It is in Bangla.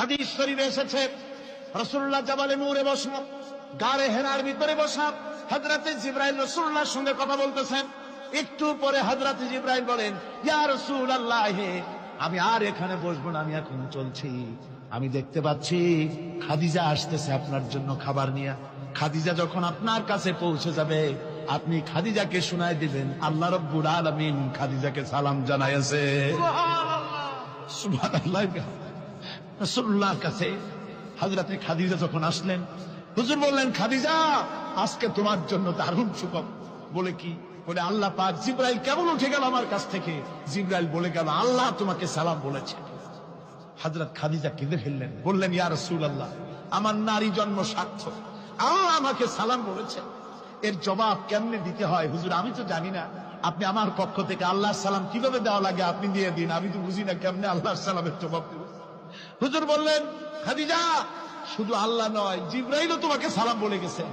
হাদিস শরীফে এসেছে রাসূলুল্লাহ জাবালে নূরে বসা, গারে হেরার ভিতরে বসা, হযরতে জিবরাইল রাসূলুল্লাহর সঙ্গে কথা বলতেছেন। একটু পরে হযরতে জিবরাইল বলেন, ইয়া রাসূলুল্লাহ, আমি আর এখানে বসবো না, আমি এখন চলছি। আমি দেখতে পাচ্ছি খাদিজা আসতেছে আপনার জন্য খাবার নিয়ে। খাদিজা যখন আপনার কাছে পৌঁছে যাবে, আপনি খাদিজাকে শুনায় দিবেন আল্লাহ রাব্বুল আলামিন খাদিজাকে সালাম জানাইছে। সুবহানাল্লাহ। রাসূলুল্লাহর কাছে হযরতে খাদিজা যখন আসলেন, হুজুর বললেন, খাদিজা, আজকে তোমার জন্য দারুণ সুখবর। বলে কি? বলে আল্লাহ পাক জিবরাইল কেমন উঠে গেল আমার কাছ থেকে। জিবরাইল বলে গেল, আল্লাহ তোমাকে সালাম বলেছে। হযরত খাদিজা কেঁদে ফেললেন, বললেন, ইয়া রাসূলুল্লাহ, আমার নারী জন্ম সার্থক, আল্লাহ আমাকে সালাম বলেছে। এর জবাব কেমনে দিতে হয় হুজুর আমি তো জানি না, আপনি আমার পক্ষ থেকে আল্লাহর সালাম কিভাবে দেওয়া লাগে আপনি দিয়ে দিন, আমি তো বুঝি না কেমনে আল্লাহর সালামের জবাব দেব। হুজুর বললেন, খাদিজা, শুধু আল্লাহ নয়, জিবরাইলও তোমাকে সালাম বলে গেছে।